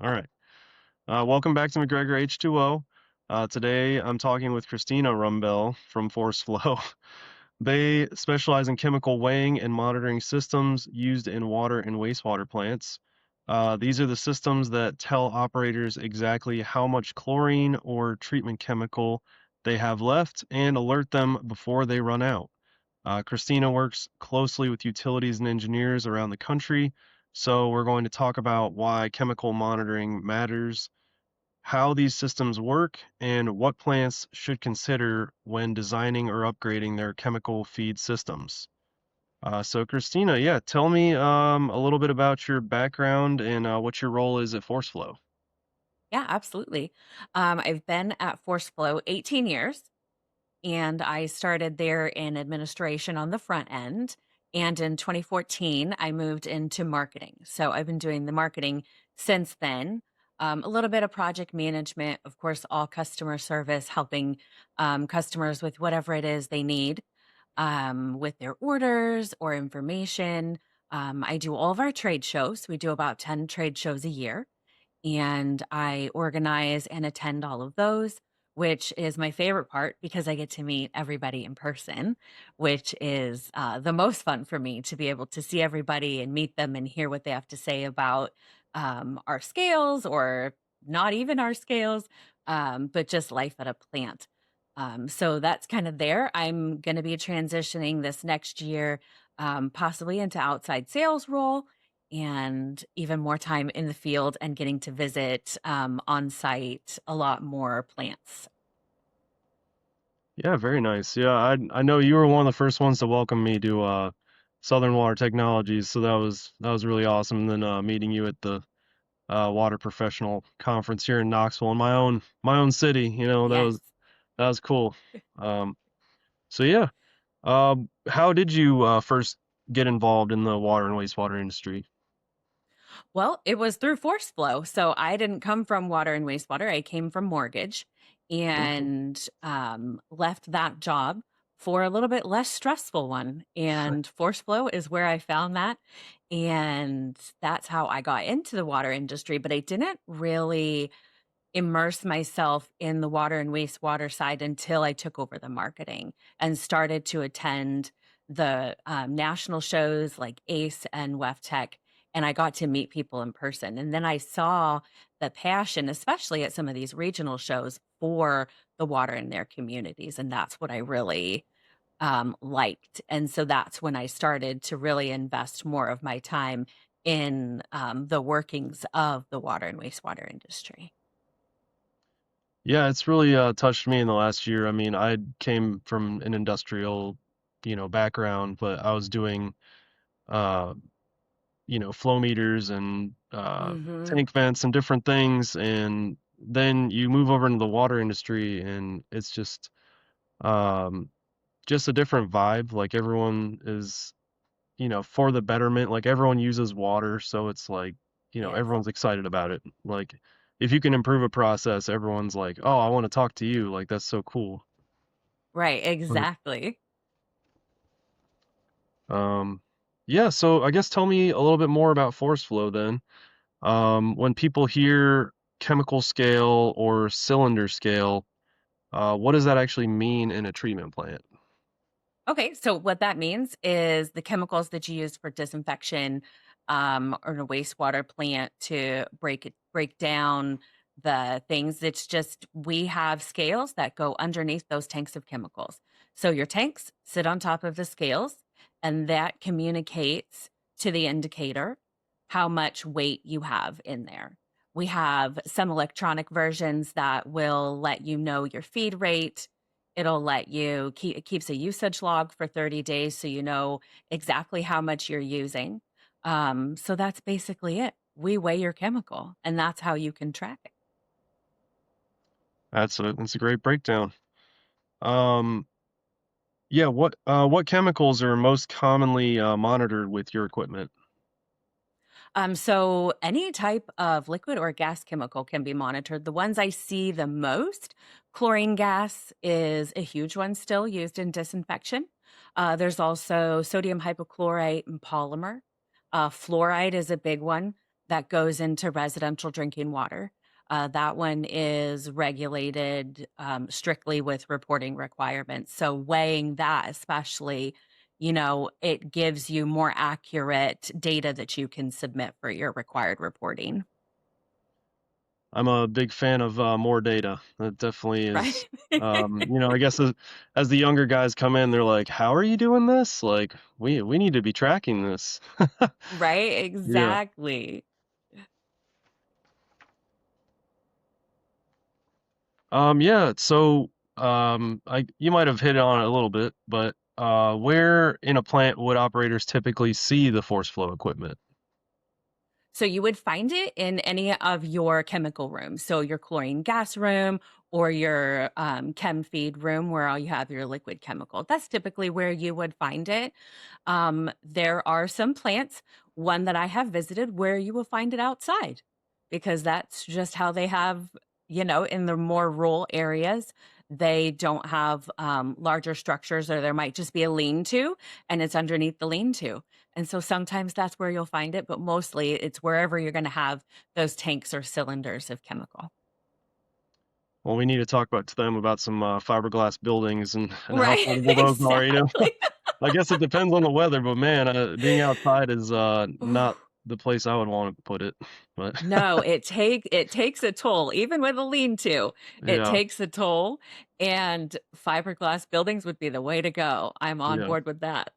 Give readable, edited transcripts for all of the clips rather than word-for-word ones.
All right. Welcome back to McGregor H2O. Today I'm talking with Christina Rumbel from Force Flow. They specialize in chemical weighing and monitoring systems used in water and wastewater plants. These are the systems that tell operators exactly how much chlorine or treatment chemical they have left and alert them before they run out. Christina works closely with utilities and engineers around the country, so we're going to talk about why chemical monitoring matters, how these systems work, and what plants should consider when designing or upgrading their chemical feed systems. So, Christina, yeah, tell me a little bit about your background and what your role is at ForceFlow. Yeah, absolutely. I've been at Force Flow 18 years, and I started there in administration on the front end. And in 2014, I moved into marketing. So I've been doing the marketing since then. A little bit of project management, of course, all customer service, helping customers with whatever it is they need with their orders or information. I do all of our trade shows. We do about 10 trade shows a year and I organize and attend all of those, which is my favorite part because I get to meet everybody in person, which is the most fun for me to be able to see everybody and meet them and hear what they have to say about our scales or not even our scales, but just life at a plant. So that's kind of there. I'm going to be transitioning this next year, possibly into outside sales role and even more time in the field and getting to visit on site a lot more plants. Yeah, very nice. Yeah, I know you were one of the first ones to welcome me to Southern Water Technologies, so that was really awesome. And then meeting you at the water professional conference here in Knoxville, in my own city. That Yes. was cool. Um, so yeah, how did you first get involved in the water and wastewater industry? Well, it was through force flow. So I didn't come from water and wastewater. I came from mortgage Okay. and left that job for a little bit less stressful one. And force flow is where I found that. And that's how I got into the water industry. But I didn't really immerse myself in the water and wastewater side until I took over the marketing and started to attend the national shows like ACE and WEFTech. And I got to meet people in person. And then I saw the passion, especially at some of these regional shows, for the water in their communities. And that's what I really liked. And so that's when I started to really invest more of my time in the workings of the water and wastewater industry. Yeah, it's really touched me in the last year. I mean, I came from an industrial, background, but I was doing uh, flow meters and Hmm. tank vents and different things, and then you move over into the water industry, and it's um, just a different vibe. Like everyone is, for the betterment. Like everyone uses water, so it's like, Yes. everyone's excited about it. Like if you can improve a process, everyone's like, "Oh, I want to talk to you." Like that's so cool. Right, But, exactly. um, yeah, so I guess tell me a little bit more about force flow then. When people hear chemical scale or cylinder scale, what does that actually mean in a treatment plant? Okay, so what that means is the chemicals that you use for disinfection or in a wastewater plant to break down the things. It's just we have scales that go underneath those tanks of chemicals. So your tanks sit on top of the scales, and that communicates to the indicator how much weight you have in there. We have some electronic versions that will let you know your feed rate. It'll let you keep it keeps a usage log for 30 days so you know exactly how much you're using. So that's basically it. We weigh your chemical, and that's how you can track it. That's a great breakdown. Um, yeah, what chemicals are most commonly monitored with your equipment? So any type of liquid or gas chemical can be monitored. The ones I see the most, chlorine gas is a huge one still used in disinfection. There's also sodium hypochlorite and polymer. Fluoride is a big one. that goes into residential drinking water. That one is regulated strictly with reporting requirements. So weighing that, especially, it gives you more accurate data that you can submit for your required reporting. I'm a big fan of more data. That definitely is. Right. I guess as the younger guys come in, they're like, "How are you doing this? Like, we need to be tracking this." Right. Yeah. Exactly. Yeah. So, I you might have hit on it a little bit, but where in a plant would operators typically see the force flow equipment? So you would find it in any of your chemical rooms. So your chlorine gas room or your chem feed room where all you have your liquid chemical. That's typically where you would find it. There are some plants, one that I have visited, where you will find it outside because that's just how they have, in the more rural areas. They don't have larger structures, or there might just be a lean to, and it's underneath the lean to. And so sometimes that's where you'll find it, but mostly it's wherever you're going to have those tanks or cylinders of chemical. Well, we need to talk about to them about some fiberglass buildings and how Right. portable those are. Exactly. I guess it depends on the weather, but man, being outside is not the place I would want to put it. But No, it takes a toll, even with a lean-to. It yeah, takes a toll, and fiberglass buildings would be the way to go. I'm on yeah. board with that.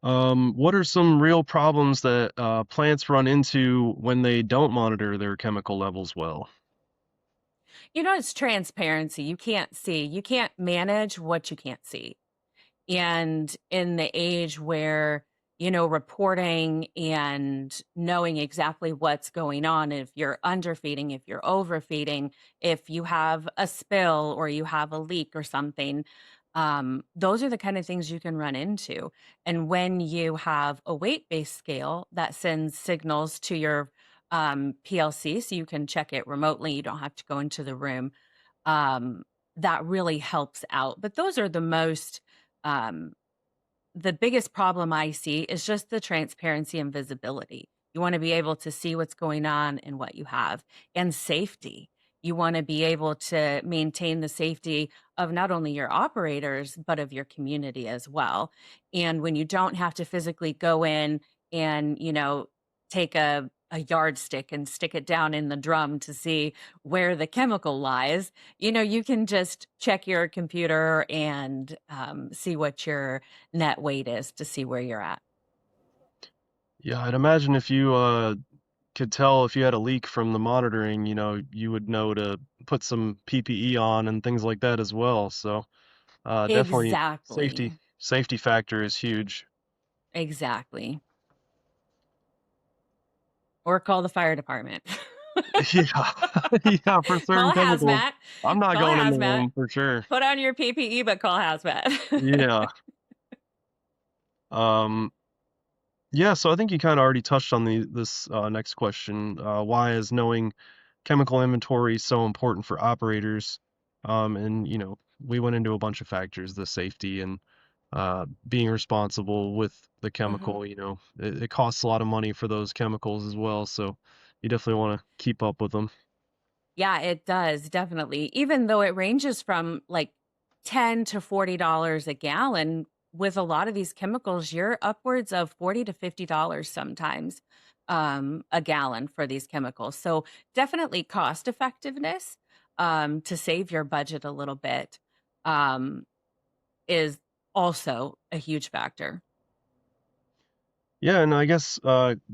What are some real problems that plants run into when they don't monitor their chemical levels well? It's transparency. You can't manage what you can't see. And in the age where, reporting and knowing exactly what's going on, if you're underfeeding, if you're overfeeding, if you have a spill or you have a leak or something, those are the kind of things you can run into. And when you have a weight based scale that sends signals to your PLC so you can check it remotely, you don't have to go into the room. Um, that really helps out. But those are um, the biggest problem I see is just the transparency and visibility. You want to be able to see what's going on and what you have, and safety. You want to be able to maintain the safety of not only your operators, but of your community as well. And when you don't have to physically go in and, take a yardstick and stick it down in the drum to see where the chemical lies, you can just check your computer and see what your net weight is to see where you're at. Yeah, I'd imagine if you could tell if you had a leak from the monitoring, you would know to put some PPE on and things like that as well. So definitely safety Exactly. safety factor is huge. Exactly. Or call the fire department. Yeah, yeah, for certain Call chemicals, hazmat. I'm not Call going in the hazmat. room for sure. Put on your PPE, but call hazmat. Yeah. Um, yeah, so I think you kind of already touched on this next question. Why is knowing chemical inventory so important for operators? And we went into a bunch of factors, the safety and being responsible with the Mhm. chemical. It costs a lot of money for those chemicals as well, so you definitely want to keep up with them. Yeah, it does, definitely. Even though it ranges from like 10 to $40 a gallon, with a lot of these chemicals, you're upwards of 40 to $50 sometimes a gallon for these chemicals. So definitely cost effectiveness to save your budget a little bit um, is also a huge factor. Yeah, and I guess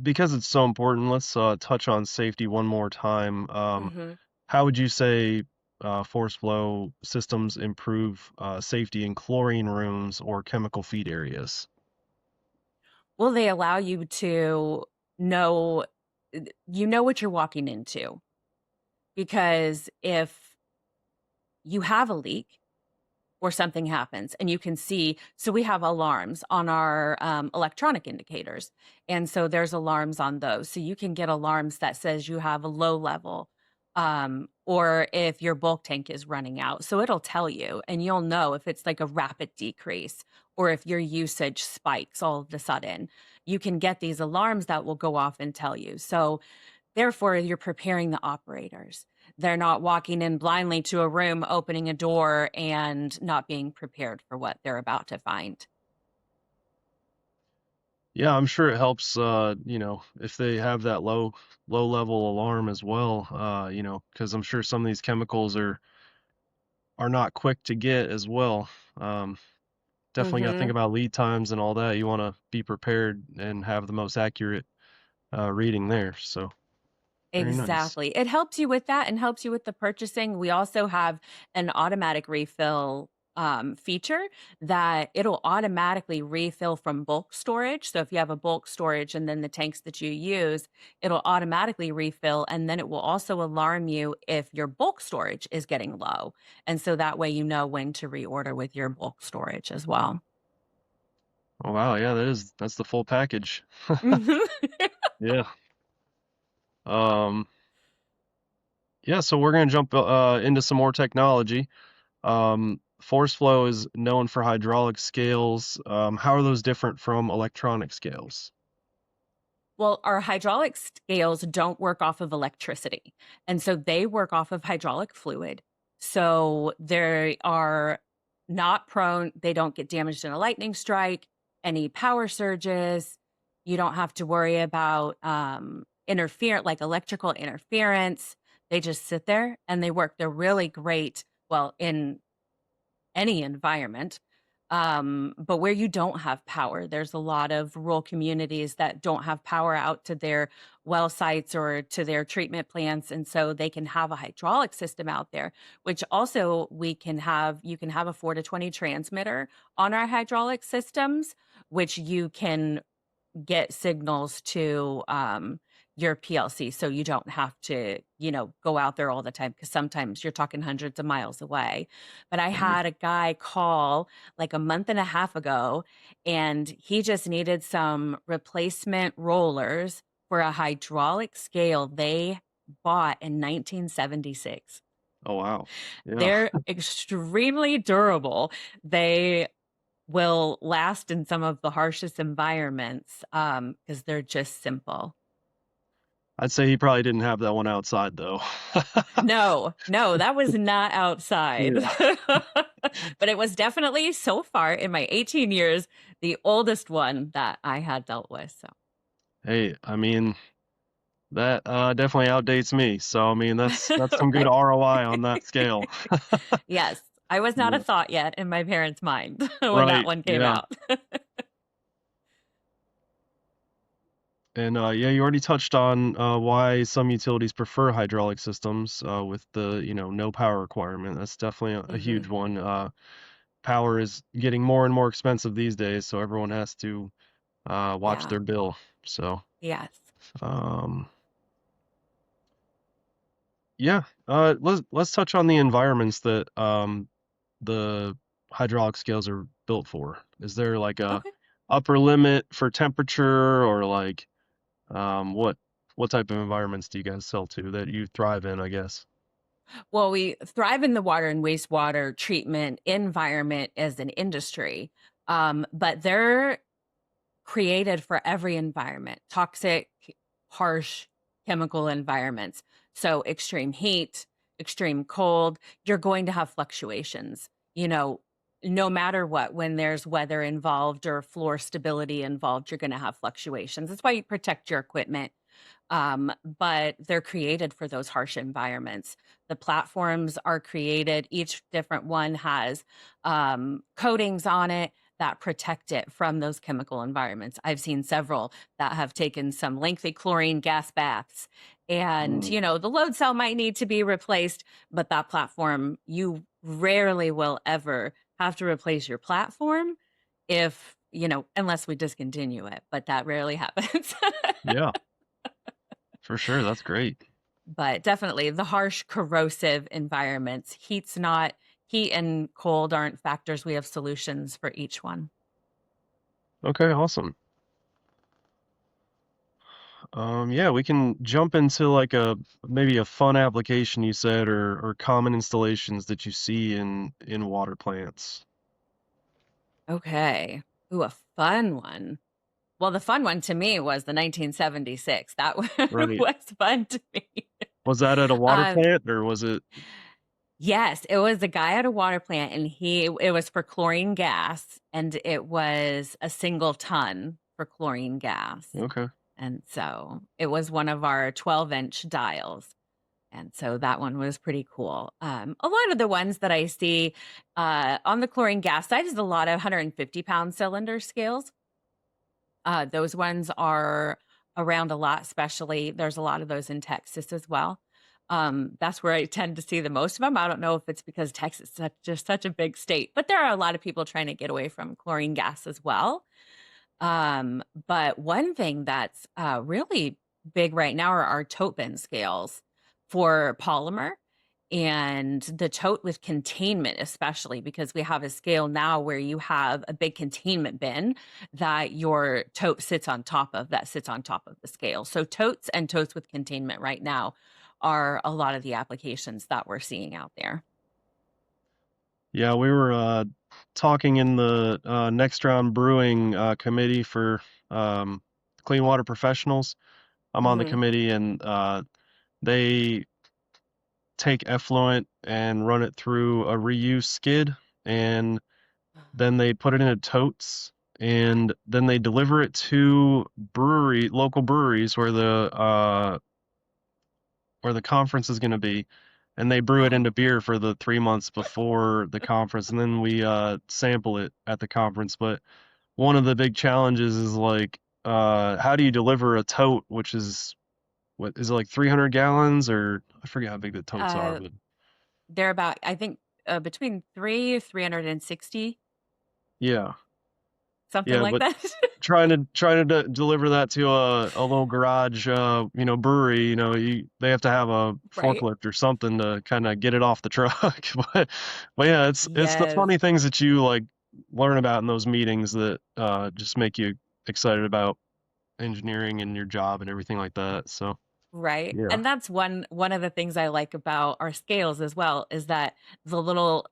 because it's so important, let's touch on safety one more time. Mhm. How would you say force flow systems improve safety in chlorine rooms or chemical feed areas? Well, they allow you to know you know what you're walking into, because if you have a leak or something happens and you can see, so we have alarms on our electronic indicators, and so there's alarms on those, so you can get alarms that says you have a low level, or if your bulk tank is running out, so it'll tell you and you'll know if it's like a rapid decrease or if your usage spikes all of a sudden. you can get these alarms that will go off and tell you. So therefore, you're preparing the operators. They're not walking in blindly to a room, opening a door, and not being prepared for what they're about to find. Yeah, I'm sure it helps, if they have that low level alarm as well, because I'm sure some of these chemicals are not quick to get as well. Um, Definitely got to think Hmm. about lead times and all that. You want to be prepared and have the most accurate reading there. So very nice. Exactly. It helps you with that and helps you with the purchasing. We also have an automatic refill feature that it'll automatically refill from bulk storage. So if you have a bulk storage and then the tanks that you use, it'll automatically refill. And then it will also alarm you if your bulk storage is getting low. And so that way you know when to reorder with your bulk storage as well. Oh wow, yeah, that's the full package. Mhm. Yeah. Um, yeah, so we're gonna jump into some more technology. Force flow is known for hydraulic scales. How are those different from electronic scales? Well, our hydraulic scales don't work off of electricity. And so they work off of hydraulic fluid. So they are not prone, they don't get damaged in a lightning strike, any power surges. You don't have to worry about like electrical interference. They just sit there and they work. They're really great. Well, in any environment. But where you don't have power, there's a lot of rural communities that don't have power out to their well sites or to their treatment plants. And so they can have a hydraulic system out there, which also you can have a 4 to 20 transmitter on our hydraulic systems, which you can get signals to your PLC so you don't have to, go out there all the time because sometimes you're talking hundreds of miles away. But I Right. had a guy call like a month and a half ago and he just needed some replacement rollers for a hydraulic scale they bought in 1976. Oh wow. Yeah. They're extremely durable. They will last in some of the harshest environments, because they're just simple. I'd say he probably didn't have that one outside though. No, no, that was not outside. Yeah. But it was definitely, so far in my 18 years, the oldest one that I had dealt with, so. Hey, I mean, that definitely outdates me. So I mean, that's some good Right? ROI on that scale. Yes, I was not a Yeah. thought yet in my parents' mind when that Right. one came Yeah. out. And yeah, you already touched on why some utilities prefer hydraulic systems with the, no power requirement. That's definitely a huge Mhm. one. Power is getting more and more expensive these days, so everyone has to watch Yeah. their bill. So, Yes. um, yeah, let's touch on the environments that the hydraulic scales are built for. Is there like a Okay. upper limit for temperature or like what type of environments do you guys sell to that you thrive in, I guess? Well, we thrive in the water and wastewater treatment environment as an industry, but they're created for every environment, toxic, harsh chemical environments. So, extreme heat, extreme cold, you're going to have fluctuations, you know, no matter what, when there's weather involved or floor stability involved, you're going to have fluctuations. That's why you protect your equipment, but they're created for those harsh environments. The platforms are created, each different one has coatings on it that protect it from those chemical environments. I've seen several that have taken some lengthy chlorine gas baths. And, Mm, the load cell might need to be replaced, but that platform, you rarely will ever have to replace your platform if, unless we discontinue it, but that rarely happens. yeah, for sure. That's great. But definitely the harsh corrosive environments, heat and cold aren't factors. We have solutions for each one. Okay, awesome. Yeah, we can jump into like maybe a fun application you said or common installations that you see in water plants. Okay. Ooh, a fun one. Well, the fun one to me was the 1976. That one Right. was fun to me. Was that at a water Um, plant or was it? yes, it was a guy at a water plant, and it was for chlorine gas, and it was a single ton for chlorine gas. Okay. And so it was one of our 12-inch dials. And so that one was pretty cool. A lot of the ones that I see on the chlorine gas side is a lot of 150-pound cylinder scales. Those ones are around a lot, especially there's a lot of those in Texas as well. That's where I tend to see the most of them. I don't know if it's because Texas is just such a big state, but there are a lot of people trying to get away from chlorine gas as well. But one thing that's really big right now are our tote bin scales for polymer and the tote with containment, especially because we have a scale now where you have a big containment bin that your tote sits on top of, that sits on top of the scale. So totes and totes with containment right now are a lot of the applications that we're seeing out there. Yeah, we were talking in the next round brewing committee for um, clean water professionals. I'm on the Hmm. committee, and they take effluent and run it through a reuse skid, and then they put it into totes, and then they deliver it to local breweries where the conference is going to be, and they brew it Oh, into beer for the 3 months before the conference, and then we sample it at the conference. But one of the big challenges is like, how do you deliver a tote, which is what is it, like 300 gallons, or I forget how big the totes are, uh, but they're about, I think, between 360, yeah, something yeah. like But that. trying to deliver that to a little garage, brewery, they have to have a Right? forklift or something to kind of get it off the truck. But yeah, it's the Yes. funny things that you like learn about in those meetings that just make you excited about engineering and your job and everything like that. So Right. yeah, And that's one of the things I like about our scales as well is that the little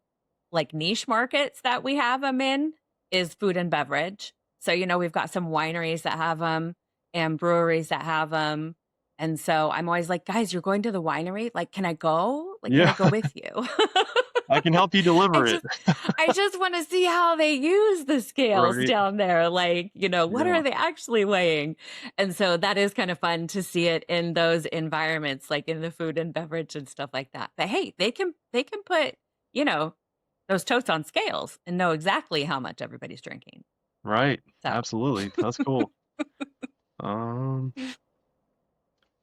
like niche markets that we have them in is food and beverage. So, we've got some wineries that have them and breweries that have them. And so I'm always like, guys, you're going to the winery? Like, can I go? Like, can I yeah, go with you? I can help you I deliver it. just I just want to see how they use the scales Right. down there. Like, what Yeah. are they actually weighing? And so that is kind of fun to see it in those environments, like in the food and beverage and stuff like that. But hey, they can put, you know, those totes on scales and know exactly how much everybody's drinking. Right. So, Absolutely. That's cool. Um,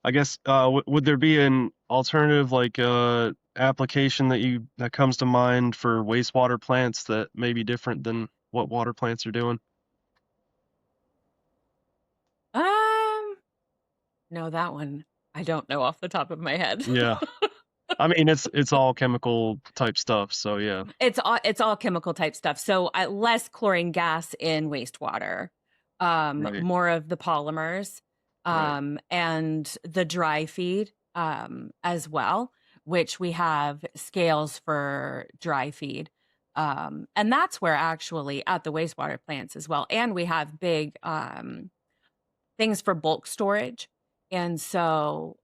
I guess would there be an alternative like application that comes to mind for wastewater plants that may be different than what water plants are doing? um, no, that one I don't know off the top of my head. Yeah. I mean it's all chemical type stuff, so yeah. It's all chemical type stuff. So less chlorine gas in wastewater, Right. more of the polymers, Right. and the dry feed as well, which we have scales for dry feed. And that's where actually at the wastewater plants as well. And we have big things for bulk storage. And so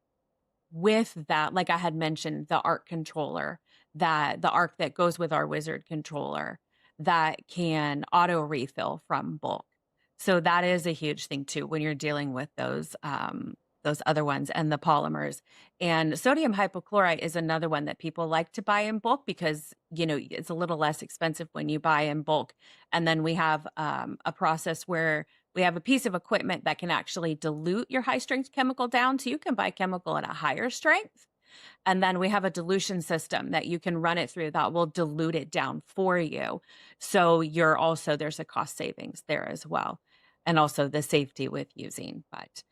with that, like I had mentioned, the ARC controller, that the ARC that goes with our Wizard controller that can auto refill from bulk. So that is a huge thing too when you're dealing with those other ones and the polymers. And sodium hypochlorite is another one that people like to buy in bulk because it's a little less expensive when you buy in bulk. And then we have a process where we have a piece of equipment that can actually dilute your high strength chemical down so you can buy chemical at a higher strength. And then we have a dilution system that you can run it through that will dilute it down for you. So there's a cost savings there as well. And also the safety with using. But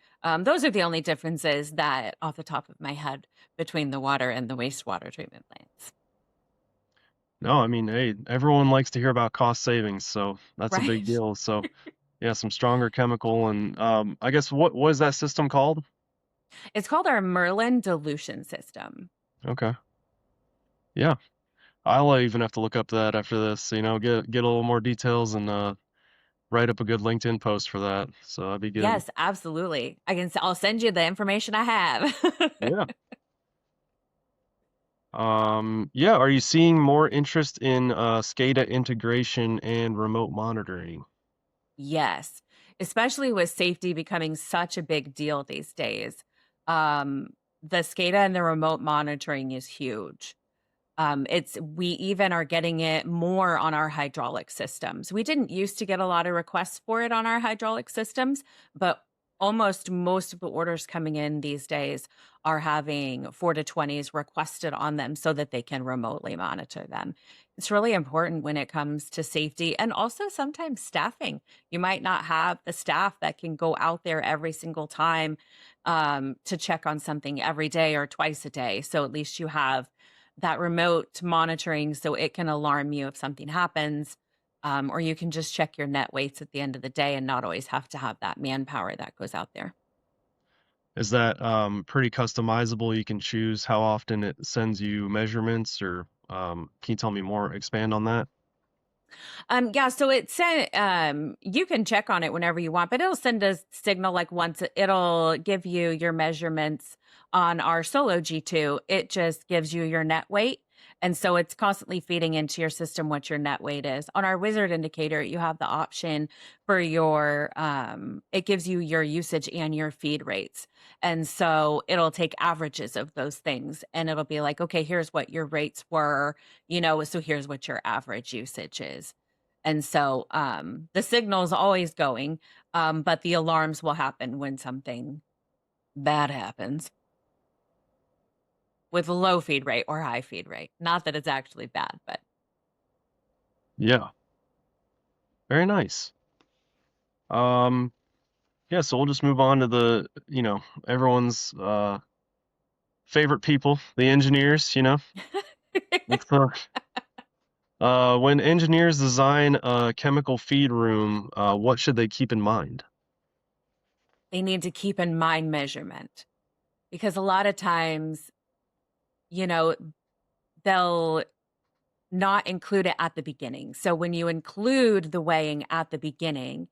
those are the only differences that off the top of my head between the water and the wastewater treatment plants. No, I mean, hey, everyone likes to hear about cost savings, so that's a big Right. deal. So yeah, some stronger chemical and I guess what is that system called? It's called our Merlin dilution system. Okay. Yeah. I'll even have to look up that after this, get a little more details and write up a good LinkedIn post for that. So that'd be good. Yes, absolutely. I'll send you the information I have. Yeah. Yeah, are you seeing more interest in SCADA integration and remote monitoring? Yes, especially with safety becoming such a big deal these days. Um, the SCADA and the remote monitoring is huge. It's we even are getting it more on our hydraulic systems. We didn't used to get a lot of requests for it on our hydraulic systems, but almost most of the orders coming in these days are having 4 to 20s requested on them so that they can remotely monitor them. It's really important when it comes to safety and also sometimes staffing. You might not have the staff that can go out there every single time to check on something every day or twice a day. So at least you have that remote monitoring so it can alarm you if something happens. Or you can just check your net weights at the end of the day and not always have to have that manpower that goes out there. Is that pretty customizable? You can choose how often it sends you measurements, or can you tell me more, expand on that? Yeah, so it said you can check on it whenever you want, but it'll send a signal like once it'll give you your measurements on our Solo G2. It just gives you your net weight. And so it's constantly feeding into your system what your net weight is. On our wizard indicator, you have the option for your it gives you your usage and your feed rates. And so it'll take averages of those things and it'll be like, okay, here's what your rates were, so here's what your average usage is. And so, the signal is always going, but the alarms will happen when something bad happens with low feed rate or high feed rate. Not that it's actually bad, but Yeah, very nice. Um, yeah, so we'll just move on to everyone's favorite people, the engineers, Let's, when engineers design a chemical feed room, what should they keep in mind? they need to keep in mind measurement because a lot of times, you know, they'll not include it at the beginning. So when you include the weighing at the beginning,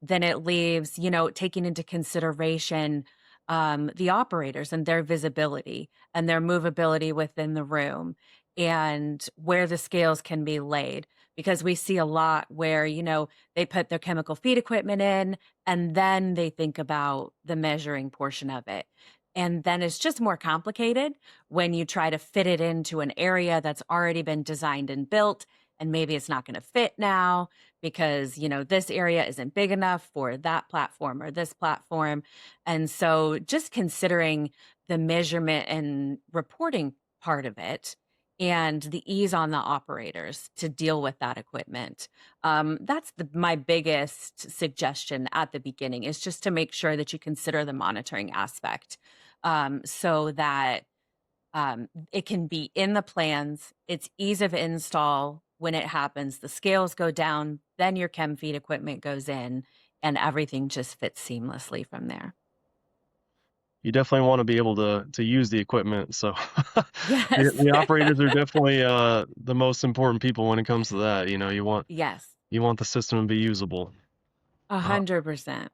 then it leaves, taking into consideration the operators and their visibility and their movability within the room and where the scales can be laid. Because we see a lot where, they put their chemical feed equipment in and then they think about the measuring portion of it. And then it's just more complicated when you try to fit it into an area that's already been designed and built and maybe it's not going to fit now because this area isn't big enough for that platform or this platform. And so just considering the measurement and reporting part of it and the ease on the operators to deal with that equipment, that's my biggest suggestion at the beginning is just to make sure that you consider the monitoring aspect, so that it can be in the plans. It's ease of install when it happens. The scales go down, then your chem feed equipment goes in, and everything just fits seamlessly from there. You definitely want to be able to use the equipment. So Yes. the operators are definitely the most important people when it comes to that. Yes. You want the system to be usable. A Uh, 100%.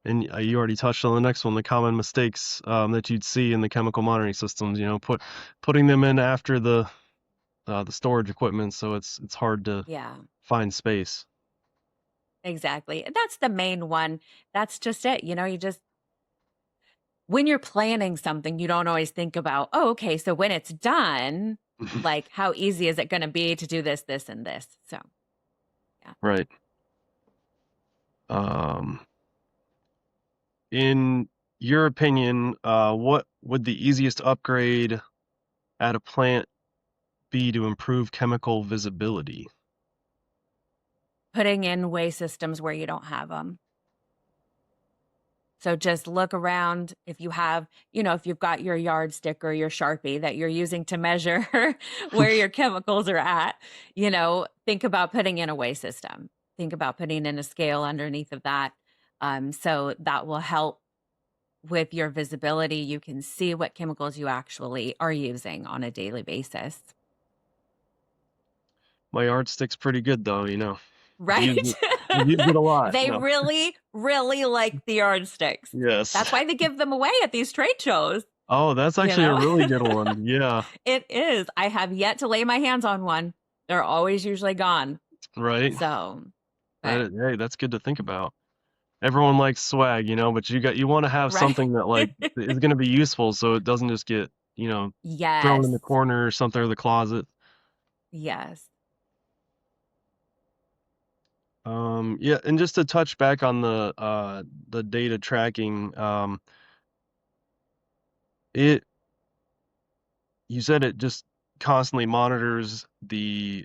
and you already touched on the next one, the common mistakes that you'd see in the chemical monitoring systems. Putting them in after the storage equipment, so it's hard to Yeah, find space. exactly. And that's the main one. That's just it. You just when you're planning something, you don't always think about, oh, okay, so when it's done, like how easy is it going to be to do this, this, and this? So, yeah. Right. Um, in your opinion, what would the easiest upgrade at a plant be to improve chemical visibility? Putting in way systems where you don't have them. So just look around if you have, if you've got your yardstick or your Sharpie that you're using to measure where your chemicals are at, think about putting in a weigh system. Think about putting in a scale underneath of that. So that will help with your visibility. You can see what chemicals you actually are using on a daily basis. My yardstick's pretty good though, you know. I've used Right? it. I've used it a lot. They No. really, really like the yardsticks. Yes. That's why they give them away at these trade shows, Oh, that's you actually a know? really good one. Yeah. It is. I have yet to lay my hands on one. They're always usually gone. Right. So, but Hey, that's good to think about. Everyone likes swag, you know, but you want to have right. something that like is going to be useful so it doesn't just get, thrown in Yes. the corner or something or the closet. Yes. Yeah, and just to touch back on the data tracking, it you said it just constantly monitors the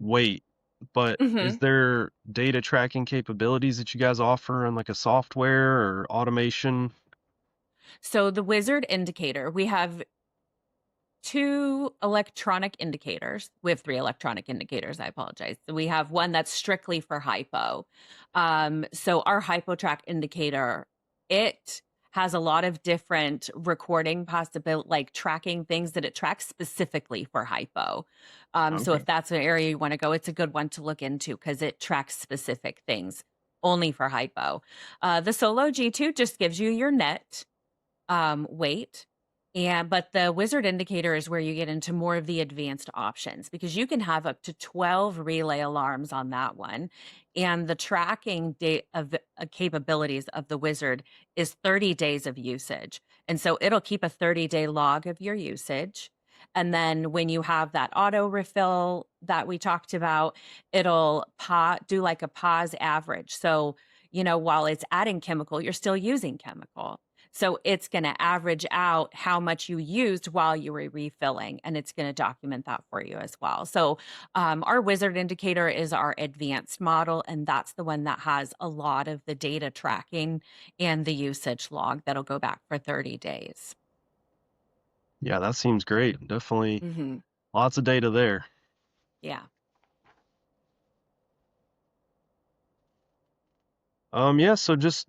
weight, but is Mhm. there data tracking capabilities that you guys offer in like a software or automation? So the wizard indicator, we have two electronic indicators. We have three electronic indicators. I apologize. So we have one that's strictly for hypo. So our hypo track indicator, it has a lot of different recording possibility, like tracking things that it tracks specifically for hypo. So Okay. if that's an area you want to go, it's a good one to look into because it tracks specific things only for hypo. The Solo G2 just gives you your net weight. And but the wizard indicator is where you get into more of the advanced options because you can have up to 12 relay alarms on that one. And the tracking date of capabilities of the wizard is 30 days of usage. And so it'll keep a 30-day log of your usage. And then when you have that auto refill that we talked about, it'll do like a pause average. So, while it's adding chemical, you're still using chemical. So it's going to average out how much you used while you were refilling, and it's going to document that for you as well. So our wizard indicator is our advanced model, and that's the one that has a lot of the data tracking and the usage log that'll go back for 30 days. Yeah, that seems great. Definitely Hmm. lots of data there. Yeah. Yeah, so just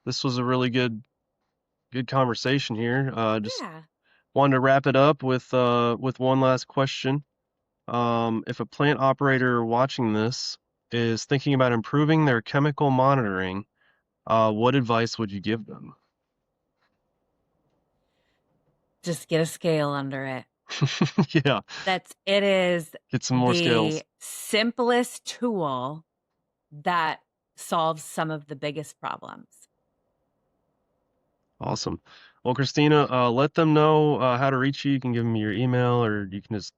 this was a really good conversation here. Just Yeah. wanted to wrap it up with one last question. If a plant operator watching this is thinking about improving their chemical monitoring, what advice would you give them? Just get a scale under it. Yeah, It is get some more the scales. simplest tool that solves some of the biggest problems. Awesome. Well, Christina, let them know how to reach you. You can give them your email, or you can just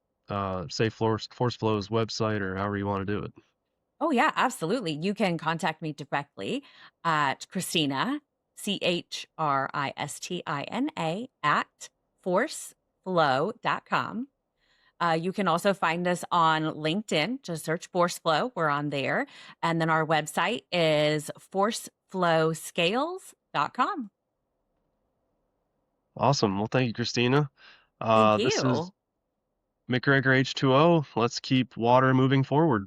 say Force Flow's website, or however you want to do it. Oh, yeah, absolutely. You can contact me directly at Christina, Christina, at forceflow.com. You can also find us on LinkedIn. Just search Force Flow. We're on there. And then our website is forceflowscales.com. Awesome. Well, thank you, Christina. Thank This is you. McGregor H2O. Let's keep water moving forward.